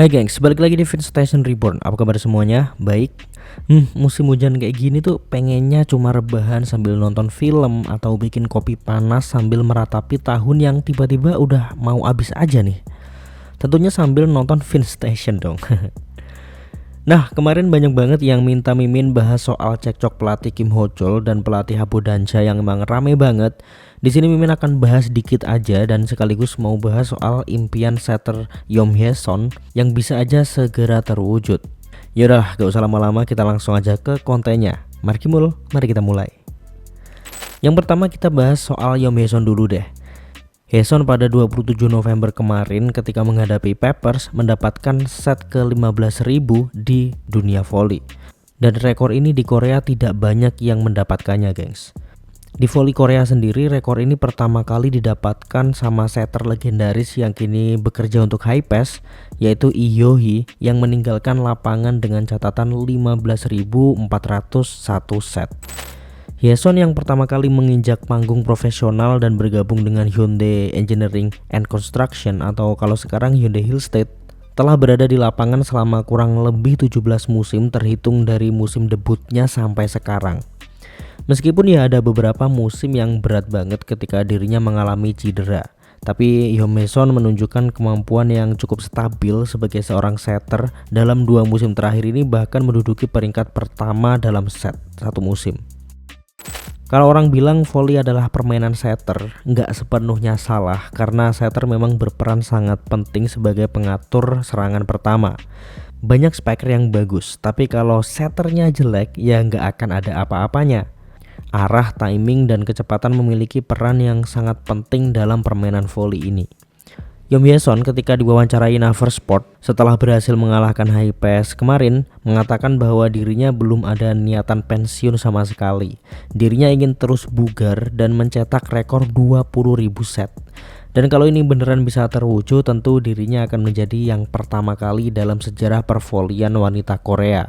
Hai gengs, balik lagi di Fit Station Reborn. Apa kabar semuanya? Baik. Musim hujan kayak gini tuh pengennya cuma rebahan sambil nonton film atau bikin kopi panas sambil meratapi tahun yang tiba-tiba udah mau habis aja nih. Tentunya sambil nonton Fit Station dong. Nah, kemarin banyak banget yang minta Mimin bahas soal cekcok pelatih Kim Ho Chol dan pelatih Habbo Dansha yang emang rame banget. Di sini Mimin akan bahas dikit aja dan sekaligus mau bahas soal impian setter Yom Hye Son yang bisa aja segera terwujud. Yaudah, gak usah lama-lama, kita langsung aja ke kontennya. Mari kita mulai. Yang pertama kita bahas soal Yom Hye Son dulu deh. Hye Son pada 27 November kemarin ketika menghadapi Peppers mendapatkan set ke 15.000 di dunia volley. Dan rekor ini di Korea tidak banyak yang mendapatkannya, gengs. Di volley Korea sendiri, rekor ini pertama kali didapatkan sama setter legendaris yang kini bekerja untuk Hypass, yaitu Lee Hyo-hee yang meninggalkan lapangan dengan catatan 15.401 set. Hye Son yang pertama kali menginjak panggung profesional dan bergabung dengan Hyundai Engineering and Construction atau kalau sekarang Hyundai Hillstate telah berada di lapangan selama kurang lebih 17 musim terhitung dari musim debutnya sampai sekarang. Meskipun ya ada beberapa musim yang berat banget ketika dirinya mengalami cedera, tapi Yom Hye Son menunjukkan kemampuan yang cukup stabil sebagai seorang setter dalam 2 musim terakhir ini, bahkan menduduki peringkat pertama dalam set satu musim. Kalau orang bilang volley adalah permainan setter, nggak sepenuhnya salah karena setter memang berperan sangat penting sebagai pengatur serangan pertama. Banyak spiker yang bagus, tapi kalau setternya jelek ya nggak akan ada apa-apanya. Arah, timing, dan kecepatan memiliki peran yang sangat penting dalam permainan volley ini. Yom Hye Son ketika diwawancarai Naver Sport setelah berhasil mengalahkan Hypass kemarin mengatakan bahwa dirinya belum ada niatan pensiun sama sekali. Dirinya ingin terus bugar dan mencetak rekor 20.000 set. Dan kalau ini beneran bisa terwujud, tentu dirinya akan menjadi yang pertama kali dalam sejarah pervolleyan wanita Korea.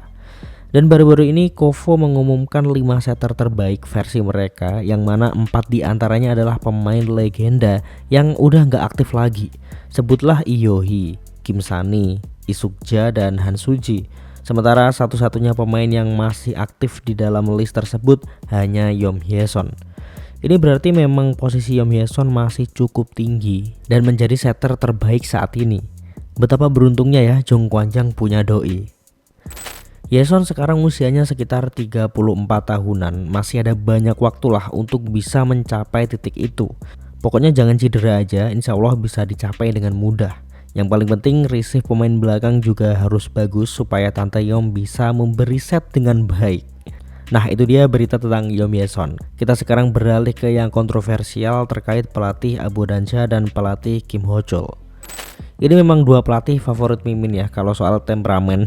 Dan baru-baru ini Kovo mengumumkan 5 setter terbaik versi mereka, yang mana 4 diantaranya adalah pemain legenda yang udah gak aktif lagi. Sebutlah Lee Hyo-hee, Kim Sani, Lee Suk-ja, dan Han Su-ji. Sementara satu-satunya pemain yang masih aktif di dalam list tersebut hanya Yom Hye Son. Ini berarti memang posisi Yom Hye Son masih cukup tinggi dan menjadi setter terbaik saat ini. Betapa beruntungnya ya Jong Kwan-jang punya doi. Hye Son sekarang usianya sekitar 34 tahunan, masih ada banyak waktu lah untuk bisa mencapai titik itu. Pokoknya jangan cedera aja, insya Allah bisa dicapai dengan mudah. Yang paling penting receive pemain belakang juga harus bagus supaya Tante Yom bisa memberi set dengan baik. Nah, itu dia berita tentang Yom Hye Son. Kita sekarang beralih ke yang kontroversial terkait pelatih Habbo Dansha dan pelatih Kim Ho Chol. Ini memang 2 pelatih favorit Mimin ya kalau soal temperamen.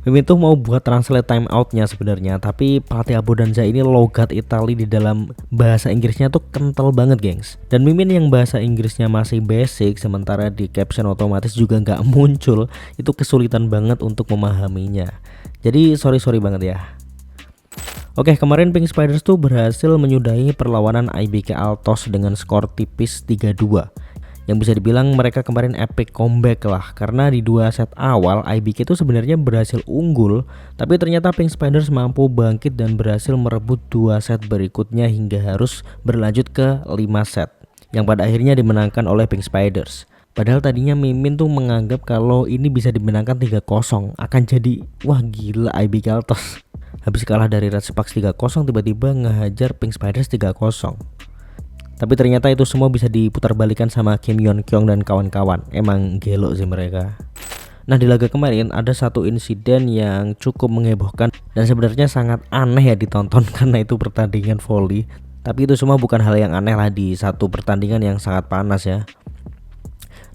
Mimin tuh mau buat translate time outnya sebenarnya, tapi pelatih Habbo Dansha ini logat Itali di dalam bahasa Inggrisnya tuh kental banget, gengs. Dan Mimin yang bahasa Inggrisnya masih basic, sementara di caption otomatis juga nggak muncul, itu kesulitan banget untuk memahaminya. Jadi sorry banget ya. Oke, kemarin Pink Spiders tuh berhasil menyudahi perlawanan IBK Altos dengan skor tipis 3-2. Yang bisa dibilang mereka kemarin epic comeback lah, karena di 2 set awal IBK itu sebenarnya berhasil unggul, tapi ternyata Pink Spiders mampu bangkit dan berhasil merebut 2 set berikutnya hingga harus berlanjut ke 5 set yang pada akhirnya dimenangkan oleh Pink Spiders. Padahal tadinya Mimin tuh menganggap kalau ini bisa dimenangkan 3-0 akan jadi wah gila IBK Altos. Habis kalah dari Red Sparks 3-0 tiba-tiba ngehajar Pink Spiders 3-0. Tapi ternyata itu semua bisa diputar balikan sama Kim Yeon Kyung dan kawan-kawan. Emang gelo sih mereka. Nah, di laga kemarin ada satu insiden yang cukup menghebohkan dan sebenarnya sangat aneh ya ditonton karena itu pertandingan volley. Tapi itu semua bukan hal yang aneh lah di satu pertandingan yang sangat panas ya.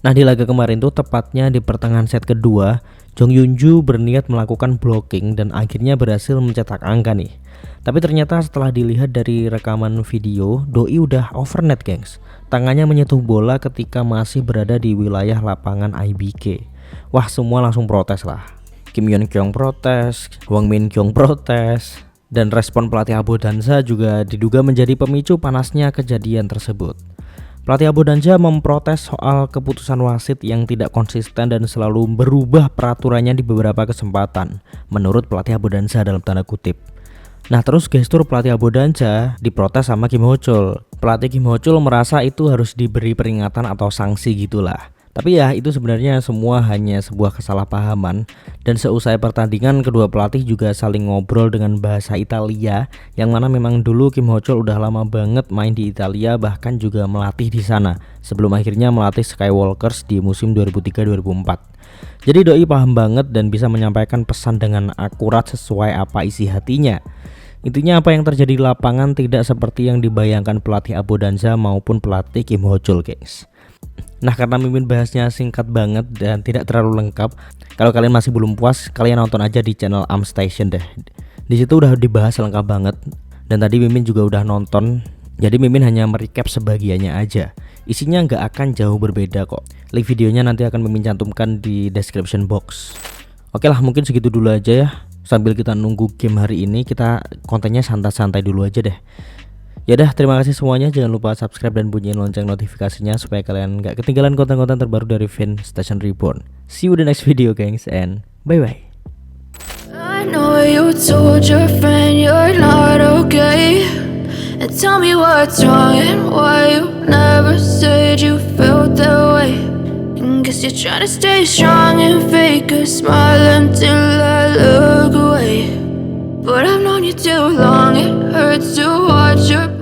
Nah, di laga kemarin tuh tepatnya di pertengahan set kedua, Jong Yun-ju berniat melakukan blocking dan akhirnya berhasil mencetak angka nih. Tapi ternyata setelah dilihat dari rekaman video, doi udah overnet, gengs. Tangannya menyentuh bola ketika masih berada di wilayah lapangan IBK. Wah, semua langsung protes lah. Kim Yeon Kyung protes, Hwang Min Kyung protes, dan respon pelatih Habbo Dansha juga diduga menjadi pemicu panasnya kejadian tersebut. Pelatih Abu Danja memprotes soal keputusan wasit yang tidak konsisten dan selalu berubah peraturannya di beberapa kesempatan, menurut pelatih Abu Danja dalam tanda kutip. Nah terus gestur pelatih Abu Danja diprotes sama Kim Ho Chul. Pelatih Kim Ho Chul merasa itu harus diberi peringatan atau sanksi gitulah. Tapi ya itu sebenarnya semua hanya sebuah kesalahpahaman. Dan seusai pertandingan kedua pelatih juga saling ngobrol dengan bahasa Italia, yang mana memang dulu Kim Ho Chul udah lama banget main di Italia, bahkan juga melatih di sana sebelum akhirnya melatih Skywalkers di musim 2003-2004. Jadi doi paham banget dan bisa menyampaikan pesan dengan akurat sesuai apa isi hatinya. Intinya apa yang terjadi di lapangan tidak seperti yang dibayangkan pelatih Abu Danja maupun pelatih Kim Ho Chul, guys. Nah karena Mimin bahasnya singkat banget dan tidak terlalu lengkap, kalau kalian masih belum puas, kalian nonton aja di channel Am Station deh. Di situ udah dibahas lengkap banget. Dan tadi Mimin juga udah nonton, jadi Mimin hanya merecap sebagiannya aja. Isinya nggak akan jauh berbeda kok. Link videonya nanti akan Mimin cantumkan di description box. Oke lah, mungkin segitu dulu aja ya. Sambil kita nunggu game hari ini, kita kontennya santai-santai dulu aja deh. Ya dah, terima kasih semuanya. Jangan lupa subscribe dan bunyiin lonceng notifikasinya supaya kalian gak ketinggalan konten-konten terbaru dari Vin Station Reborn. See you in the next video, gengs, and bye-bye. I know you told your friend you're not okay, and tell me what's wrong and why you never said you felt that way. And guess you're trying to stay strong and fake a smile until I look away. But I've known you too long, it hurts to watch your